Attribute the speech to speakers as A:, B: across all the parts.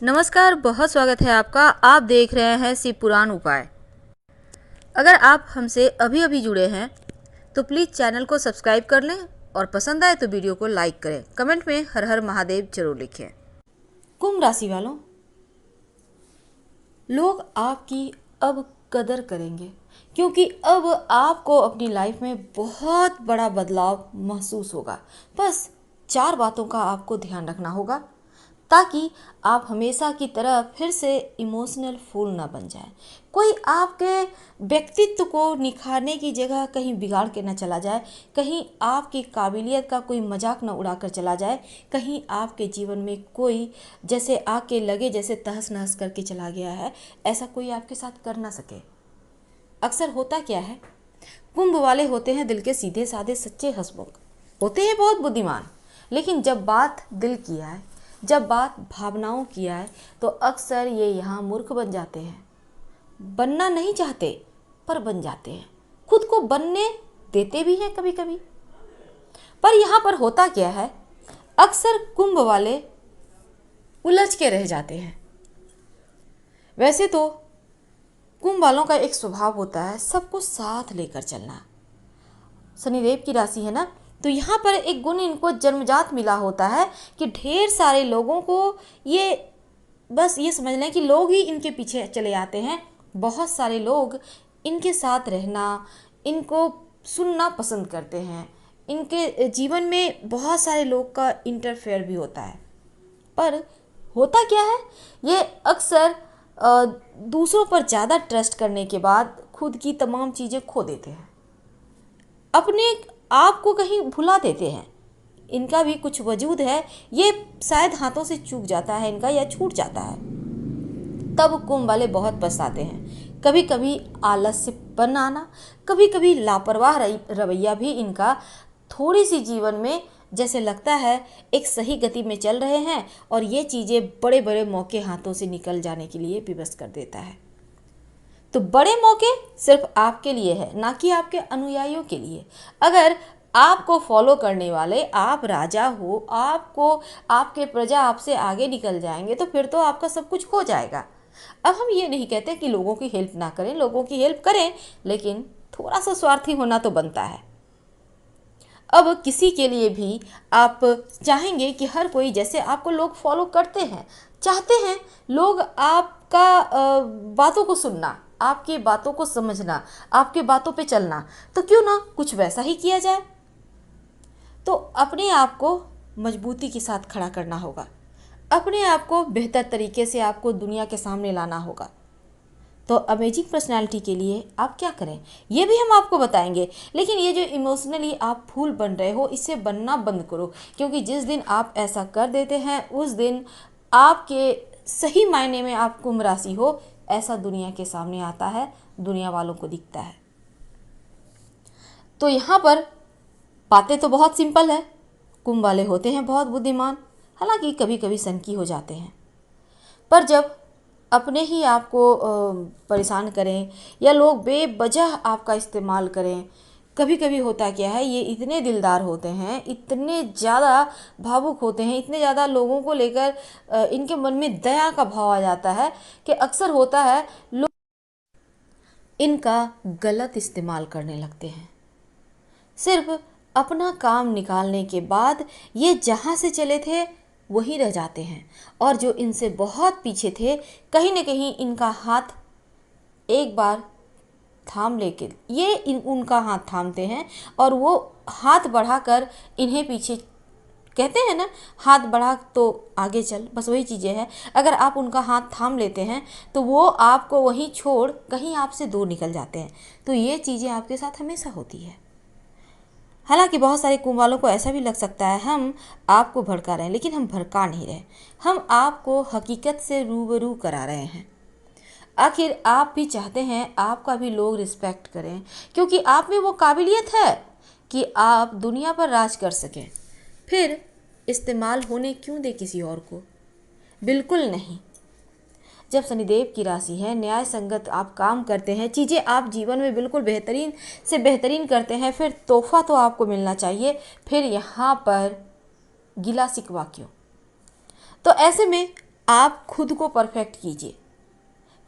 A: नमस्कार, बहुत स्वागत है आपका। आप देख रहे हैं शिव पुराण उपाय। अगर आप हमसे अभी अभी जुड़े हैं तो प्लीज़ चैनल को सब्सक्राइब कर लें और पसंद आए तो वीडियो को लाइक करें। कमेंट में हर हर महादेव जरूर लिखें। कुंभ राशि वालों, लोग आपकी अब कदर करेंगे क्योंकि अब आपको अपनी लाइफ में बहुत बड़ा बदलाव महसूस होगा। बस 4 बातों का आपको ध्यान रखना होगा ताकि आप हमेशा की तरह फिर से इमोशनल फूल ना बन जाए। कोई आपके व्यक्तित्व को निखारने की जगह कहीं बिगाड़ के ना चला जाए, कहीं आपकी काबिलियत का कोई मजाक ना उड़ा कर चला जाए, कहीं आपके जीवन में कोई जैसे आके लगे जैसे तहस नहस करके चला गया है, ऐसा कोई आपके साथ कर ना सके। अक्सर होता क्या है, कुंभ वाले होते हैं दिल के सीधे साधे सच्चे हंसमुख, होते हैं बहुत बुद्धिमान, लेकिन जब बात दिल की आए, जब बात भावनाओं की आए तो अक्सर ये यहाँ मूर्ख बन जाते हैं। बनना नहीं चाहते पर बन जाते हैं, खुद को बनने देते भी हैं कभी कभी। पर यहाँ पर होता क्या है, अक्सर कुंभ वाले उलझ के रह जाते हैं। वैसे तो कुंभ वालों का एक स्वभाव होता है सबको साथ लेकर चलना। शनिदेव की राशि है ना, तो यहाँ पर एक गुण इनको जन्मजात मिला होता है कि ढेर सारे लोगों को ये बस ये समझ लें कि लोग ही इनके पीछे चले आते हैं। बहुत सारे लोग इनके साथ रहना, इनको सुनना पसंद करते हैं। इनके जीवन में बहुत सारे लोग का इंटरफेयर भी होता है। पर होता क्या है, ये अक्सर दूसरों पर ज़्यादा ट्रस्ट करने के बाद खुद की तमाम चीज़ें खो देते हैं, अपने आप को कहीं भुला देते हैं। इनका भी कुछ वजूद है, ये शायद हाथों से चूक जाता है इनका या छूट जाता है, तब कुंभ वाले बहुत पछताते हैं। कभी कभी आलस्यपन आना, कभी कभी लापरवाह रवैया भी इनका थोड़ी सी जीवन में जैसे लगता है एक सही गति में चल रहे हैं और ये चीज़ें बड़े बड़े मौके हाथों से निकल जाने के लिए विवश कर देता है। तो बड़े मौके सिर्फ आपके लिए है, ना कि आपके अनुयायियों के लिए। अगर आपको फॉलो करने वाले आप राजा हो, आपको आपके प्रजा आपसे आगे निकल जाएंगे तो फिर तो आपका सब कुछ खो जाएगा। अब हम ये नहीं कहते कि लोगों की हेल्प ना करें, लोगों की हेल्प करें, लेकिन थोड़ा सा स्वार्थी होना तो बनता है। अब किसी के लिए भी आप चाहेंगे कि हर कोई, जैसे आपको लोग फॉलो करते हैं, चाहते हैं लोग आपका बातों को सुनना, आपकी बातों को समझना, आपके बातों पे चलना, तो क्यों ना कुछ वैसा ही किया जाए। तो अपने आप को मजबूती के साथ खड़ा करना होगा, अपने आप को बेहतर तरीके से आपको दुनिया के सामने लाना होगा। तो अमेजिंग पर्सनालिटी के लिए आप क्या करें ये भी हम आपको बताएंगे। लेकिन ये जो इमोशनली आप फूल बन रहे हो, इससे बनना बंद करो, क्योंकि जिस दिन आप ऐसा कर देते हैं उस दिन आपके सही मायने में आप कुंभ राशि हो ऐसा दुनिया के सामने आता है, दुनिया वालों को दिखता है। तो यहाँ पर बातें तो बहुत सिंपल है, कुंभ वाले होते हैं बहुत बुद्धिमान, हालांकि कभी कभी सनकी हो जाते हैं। पर जब अपने ही आपको परेशान करें या लोग बेवजह आपका इस्तेमाल करें, कभी कभी होता क्या है, ये इतने दिलदार होते हैं, इतने ज़्यादा भावुक होते हैं, इतने ज़्यादा लोगों को लेकर इनके मन में दया का भाव आ जाता है कि अक्सर होता है लोग इनका गलत इस्तेमाल करने लगते हैं। सिर्फ अपना काम निकालने के बाद ये जहाँ से चले थे वहीं रह जाते हैं, और जो इनसे बहुत पीछे थे कहीं न कहीं इनका हाथ एक बार थाम लेके ये उनका हाथ थामते हैं और वो हाथ बढ़ाकर इन्हें पीछे, कहते हैं ना हाथ बढ़ा तो आगे चल, बस वही चीज़ें हैं। अगर आप उनका हाथ थाम लेते हैं तो वो आपको वहीं छोड़ कहीं आपसे दूर निकल जाते हैं। तो ये चीज़ें आपके साथ हमेशा होती है। हालांकि बहुत सारे कुंभ वालों को ऐसा भी लग सकता है हम आपको भड़का रहे हैं, लेकिन हम भड़का नहीं रहे, हम आपको हकीकत से रूबरू करा रहे हैं। आखिर आप भी चाहते हैं आपका भी लोग रिस्पेक्ट करें, क्योंकि आप में वो काबिलियत है कि आप दुनिया पर राज कर सकें। फिर इस्तेमाल होने क्यों दे किसी और को, बिल्कुल नहीं। जब शनिदेव की राशि है, न्याय संगत आप काम करते हैं, चीज़ें आप जीवन में बिल्कुल बेहतरीन से बेहतरीन करते हैं, फिर तोहफा तो आपको मिलना चाहिए, फिर यहाँ पर गिला शिकवा क्यों। तो ऐसे में आप खुद को परफेक्ट कीजिए।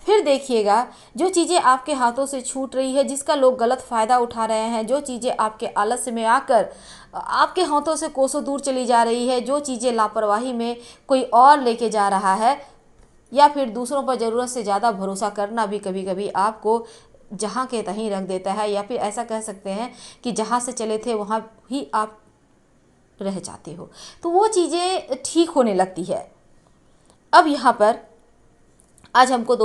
A: फिर देखिएगा जो चीज़ें आपके हाथों से छूट रही है, जिसका लोग गलत फ़ायदा उठा रहे हैं, जो चीज़ें आपके आलस्य में आकर आपके हाथों से कोसों दूर चली जा रही है, जो चीज़ें लापरवाही में कोई और लेके जा रहा है, या फिर दूसरों पर ज़रूरत से ज़्यादा भरोसा करना भी कभी कभी आपको जहाँ के तहीं रख देता है, या फिर ऐसा कह सकते हैं कि जहाँ से चले थे वहाँ ही आप रह जाते हो। तो वो चीज़ें ठीक होने लगती है। अब यहाँ पर आज हमको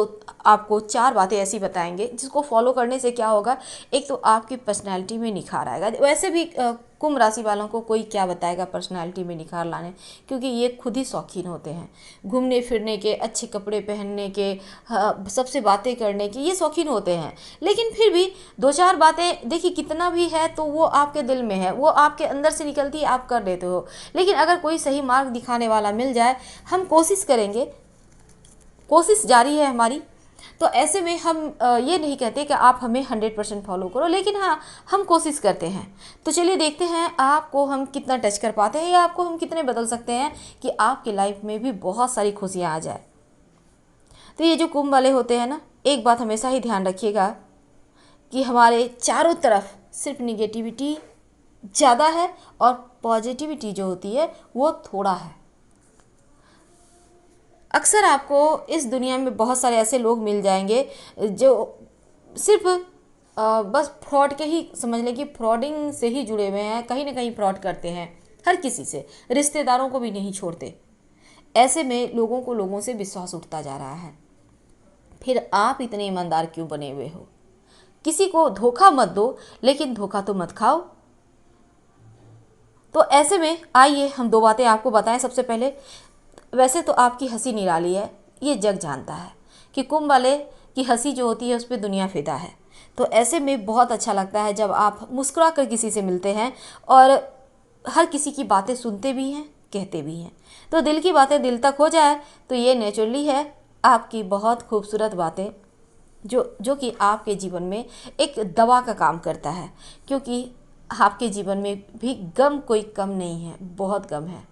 A: आपको 4 बातें ऐसी बताएंगे जिसको फॉलो करने से क्या होगा। एक तो आपकी पर्सनैलिटी में निखार आएगा। वैसे भी कुंभ राशि वालों को कोई क्या बताएगा पर्सनैलिटी में निखार लाने, क्योंकि ये खुद ही शौकीन होते हैं घूमने फिरने के, अच्छे कपड़े पहनने के, सबसे बातें करने की, ये शौकीन होते हैं। लेकिन फिर भी 2-4 बातें देखिए कितना भी है तो वो आपके दिल में है, वो आपके अंदर से निकलती है, आप कर लेते हो। लेकिन अगर कोई सही मार्ग दिखाने वाला मिल जाए, हम कोशिश करेंगे, कोशिश जारी है हमारी। तो ऐसे में हम ये नहीं कहते कि आप हमें 100% फॉलो करो, लेकिन हाँ हम कोशिश करते हैं। तो चलिए देखते हैं आपको हम कितना टच कर पाते हैं, या आपको हम कितने बदल सकते हैं कि आपकी लाइफ में भी बहुत सारी खुशियाँ आ जाए। तो ये जो कुंभ वाले होते हैं ना, एक बात हमेशा ही ध्यान रखिएगा कि हमारे चारों तरफ सिर्फ निगेटिविटी ज़्यादा है और पॉजिटिविटी जो होती है वो थोड़ा है। अक्सर आपको इस दुनिया में बहुत सारे ऐसे लोग मिल जाएंगे जो सिर्फ बस फ्रॉड के ही, समझ लें कि फ्रॉडिंग से ही जुड़े हुए हैं, कहीं ना कहीं फ्रॉड करते हैं हर किसी से, रिश्तेदारों को भी नहीं छोड़ते। ऐसे में लोगों को लोगों से विश्वास उठता जा रहा है। फिर आप इतने ईमानदार क्यों बने हुए हो? किसी को धोखा मत दो, लेकिन धोखा तो मत खाओ। तो ऐसे में आइए हम 2 बातें आपको बताएं। सबसे पहले, वैसे तो आपकी हंसी निराली है, ये जग जानता है कि कुंभ वाले की हंसी जो होती है उस पर दुनिया फिदा है। तो ऐसे में बहुत अच्छा लगता है जब आप मुस्कुरा कर किसी से मिलते हैं और हर किसी की बातें सुनते भी हैं, कहते भी हैं। तो दिल की बातें दिल तक हो जाए तो ये नेचुरली है आपकी बहुत खूबसूरत बातें, जो कि आपके जीवन में एक दवा का काम करता है, क्योंकि आपके जीवन में भी गम कोई कम नहीं है, बहुत गम है।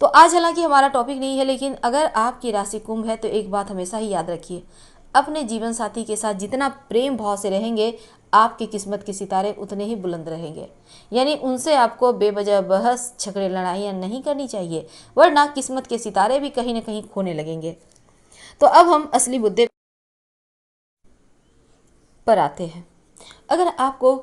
A: तो आज हालांकि हमारा टॉपिक नहीं है, लेकिन अगर आपकी राशि कुंभ है तो एक बात हमेशा ही याद रखिए, अपने जीवन साथी के साथ जितना प्रेम भाव से रहेंगे, आपकी किस्मत के सितारे उतने ही बुलंद रहेंगे। यानी उनसे आपको बेवजह बहस झगड़े लड़ाइयाँ नहीं करनी चाहिए, वरना किस्मत के सितारे भी कहीं ना कहीं खोने लगेंगे। तो अब हम असली मुद्दे पर आते हैं। अगर आपको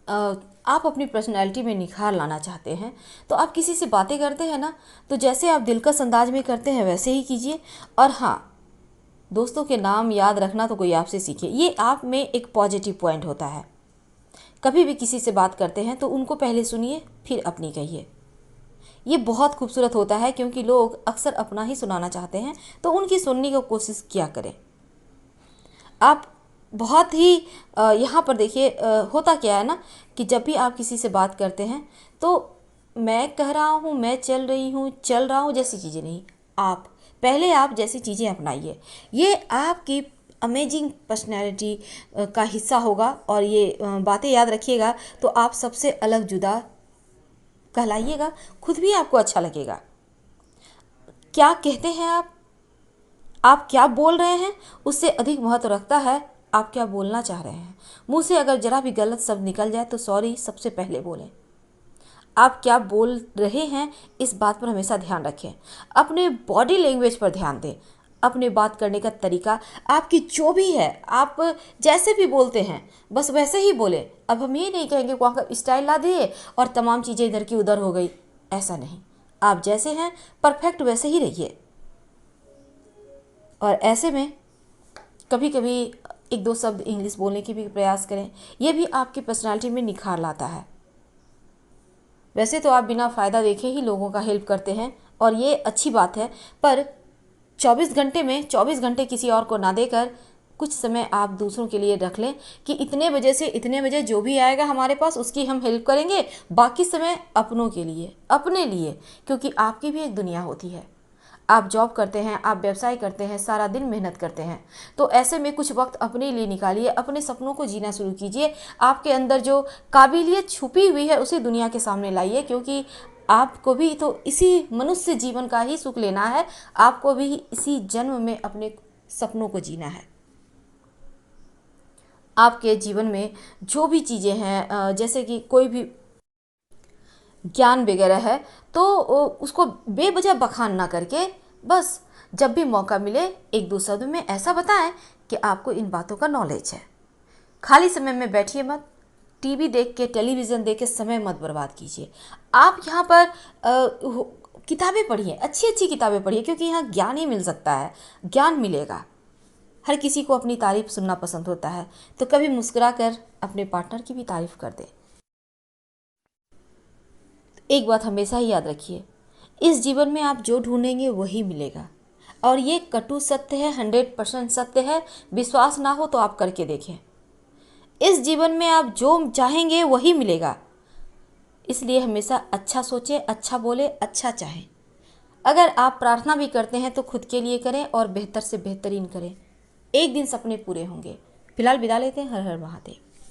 A: आप अपनी पर्सनैलिटी में निखार लाना चाहते हैं तो आप किसी से बातें करते हैं ना, तो जैसे आप दिलकश अंदाज में करते हैं वैसे ही कीजिए। और हाँ, दोस्तों के नाम याद रखना तो कोई आपसे सीखे, ये आप में एक पॉजिटिव पॉइंट होता है। कभी भी किसी से बात करते हैं तो उनको पहले सुनिए फिर अपनी कहिए। ये बहुत खूबसूरत होता है, क्योंकि लोग अक्सर अपना ही सुनाना चाहते हैं, तो उनकी सुनने की कोशिश किया करें। आप बहुत ही यहाँ पर देखिए होता क्या है ना कि जब भी आप किसी से बात करते हैं तो मैं कह रहा हूँ, मैं चल रहा हूँ जैसी चीज़ें नहीं, आप जैसी चीज़ें अपनाइए। ये आपकी अमेजिंग पर्सनैलिटी का हिस्सा होगा। और ये बातें याद रखिएगा तो आप सबसे अलग जुदा कहलाइएगा, खुद भी आपको अच्छा लगेगा। क्या कहते हैं आप क्या बोल रहे हैं उससे अधिक महत्व रखता है आप क्या बोलना चाह रहे हैं। मुंह से अगर जरा भी गलत शब्द निकल जाए तो सॉरी सबसे पहले बोलें। आप क्या बोल रहे हैं इस बात पर हमेशा ध्यान रखें। अपने बॉडी लैंग्वेज पर ध्यान दें। अपने बात करने का तरीका, आपकी जो भी है, आप जैसे भी बोलते हैं बस वैसे ही बोलें। अब हम ये नहीं कहेंगे वहाँ का स्टाइल ला दिए और तमाम चीज़ें इधर की उधर हो गई, ऐसा नहीं। आप जैसे हैं परफेक्ट वैसे ही रहिए। और ऐसे में कभी कभी 1-2 शब्द इंग्लिश बोलने की भी प्रयास करें, यह भी आपकी पर्सनालिटी में निखार लाता है। वैसे तो आप बिना फ़ायदा देखे ही लोगों का हेल्प करते हैं और ये अच्छी बात है, पर 24 घंटे में 24 घंटे किसी और को ना देकर कुछ समय आप दूसरों के लिए रख लें कि इतने बजे से इतने बजे जो भी आएगा हमारे पास उसकी हम हेल्प करेंगे, बाकी समय अपनों के लिए, अपने लिए, क्योंकि आपकी भी एक दुनिया होती है। आप जॉब करते हैं, आप व्यवसाय करते हैं, सारा दिन मेहनत करते हैं, तो ऐसे में कुछ वक्त अपने लिए निकालिए, अपने सपनों को जीना शुरू कीजिए। आपके अंदर जो काबिलियत छुपी हुई है उसे दुनिया के सामने लाइए, क्योंकि आपको भी तो इसी मनुष्य जीवन का ही सुख लेना है, आपको भी इसी जन्म में अपने सपनों को जीना है। आपके जीवन में जो भी चीज़ें हैं, जैसे कि कोई भी ज्ञान वगैरह है, तो उसको बेवजह बखान ना करके बस जब भी मौका मिले एक दो शब्द में ऐसा बताएं कि आपको इन बातों का नॉलेज है। खाली समय में बैठिए मत, टीवी देख के, टेलीविज़न देख के समय मत बर्बाद कीजिए। आप यहाँ पर किताबें पढ़िए, अच्छी अच्छी किताबें पढ़िए, क्योंकि यहाँ ज्ञान ही मिल सकता है, ज्ञान मिलेगा। हर किसी को अपनी तारीफ सुनना पसंद होता है, तो कभी मुस्कुरा कर अपने पार्टनर की भी तारीफ कर दे। एक बात हमेशा ही याद रखिए, इस जीवन में आप जो ढूंढेंगे वही मिलेगा, और ये कटु सत्य है, 100% सत्य है। विश्वास ना हो तो आप करके देखें। इस जीवन में आप जो चाहेंगे वही मिलेगा, इसलिए हमेशा अच्छा सोचें, अच्छा बोले, अच्छा चाहें। अगर आप प्रार्थना भी करते हैं तो खुद के लिए करें और बेहतर से बेहतरीन करें। एक दिन सपने पूरे होंगे। फिलहाल विदा लेते हैं। हर हर महादेव।